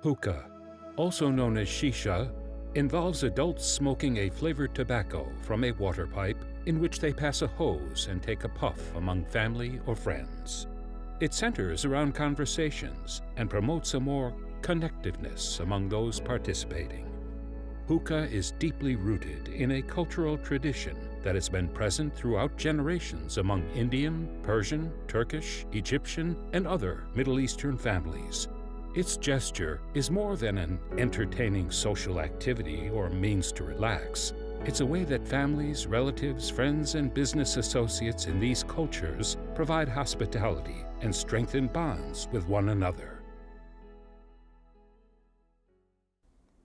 Hookah, also known as Shisha, involves adults smoking a flavored tobacco from a water pipe in which they pass a hose and take a puff among family or friends. It centers around conversations and promotes a more connectiveness among those participating. Hookah is deeply rooted in a cultural tradition that has been present throughout generations among Indian, Persian, Turkish, Egyptian, and other Middle Eastern families. Its gesture is more than an entertaining social activity or means to relax. It's a way that families, relatives, friends, and business associates in these cultures provide hospitality and strengthen bonds with one another.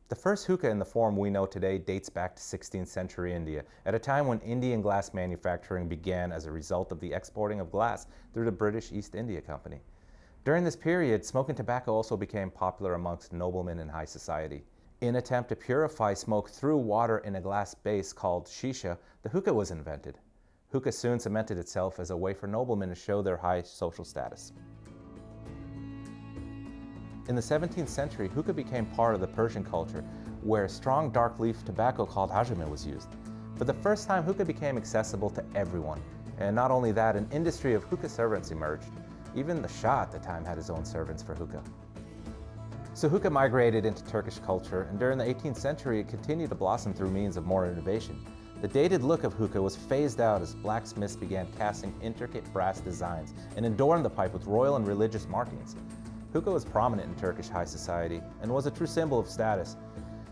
The first hookah in the form we know today dates back to 16th century India, at a time when Indian glass manufacturing began as a result of the exporting of glass through the British East India Company. During this period, smoking tobacco also became popular amongst noblemen in high society. In an attempt to purify smoke through water in a glass base called Shisha, the hookah was invented. Hookah soon cemented itself as a way for noblemen to show their high social status. In the 17th century, hookah became part of the Persian culture, where strong dark leaf tobacco called ajami was used. For the first time, hookah became accessible to everyone. And not only that, an industry of hookah servants emerged. Even the Shah at the time had his own servants for hookah. So hookah migrated into Turkish culture, and during the 18th century it continued to blossom through means of more innovation. The dated look of hookah was phased out as blacksmiths began casting intricate brass designs and adorned the pipe with royal and religious markings. Hookah was prominent in Turkish high society and was a true symbol of status.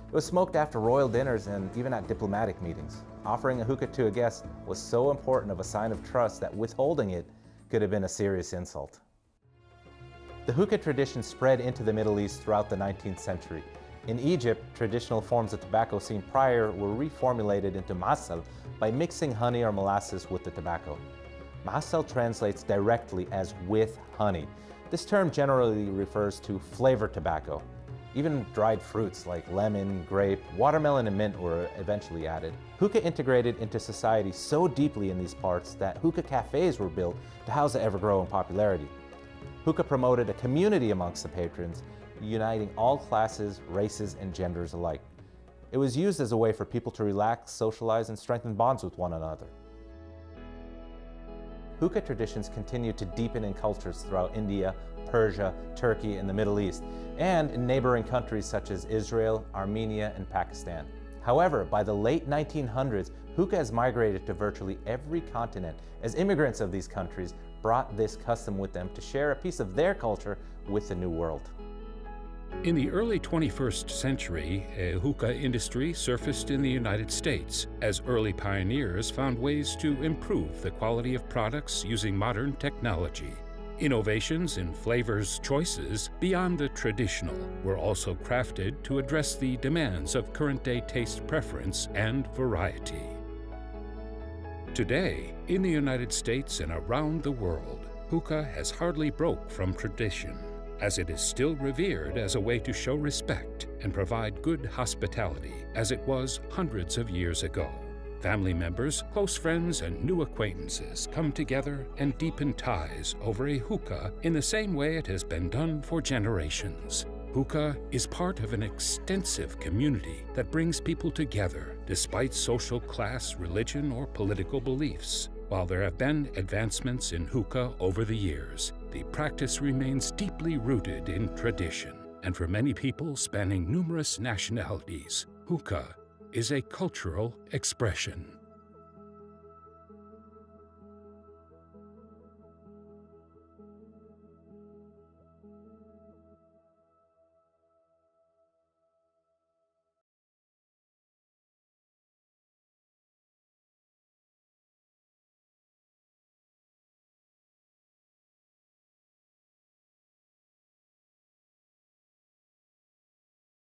It was smoked after royal dinners and even at diplomatic meetings. Offering a hookah to a guest was so important of a sign of trust that withholding it could have been a serious insult. The hookah tradition spread into the Middle East throughout the 19th century. In Egypt, traditional forms of tobacco seen prior were reformulated into masal by mixing honey or molasses with the tobacco. Masal translates directly as with honey. This term generally refers to flavored tobacco. Even dried fruits like lemon, grape, watermelon, and mint were eventually added. Hookah integrated into society so deeply in these parts that hookah cafes were built to house the ever-growing popularity. Hookah promoted a community amongst the patrons, uniting all classes, races, and genders alike. It was used as a way for people to relax, socialize, and strengthen bonds with one another. Hookah traditions continued to deepen in cultures throughout India, Persia, Turkey, and the Middle East, and in neighboring countries such as Israel, Armenia, and Pakistan. However, by the late 1900s, hookah has migrated to virtually every continent as immigrants of these countries brought this custom with them to share a piece of their culture with the New World. In the early 21st century, a hookah industry surfaced in the United States as early pioneers found ways to improve the quality of products using modern technology. Innovations in flavors choices beyond the traditional were also crafted to address the demands of current-day taste preference and variety. Today, in the United States and around the world, hookah has hardly broke from tradition, as it is still revered as a way to show respect and provide good hospitality as it was hundreds of years ago. Family members, close friends, and new acquaintances come together and deepen ties over a hookah in the same way it has been done for generations. Hookah is part of an extensive community that brings people together despite social class, religion, or political beliefs. While there have been advancements in hookah over the years, the practice remains deeply rooted in tradition, and for many people spanning numerous nationalities, hookah is a cultural expression.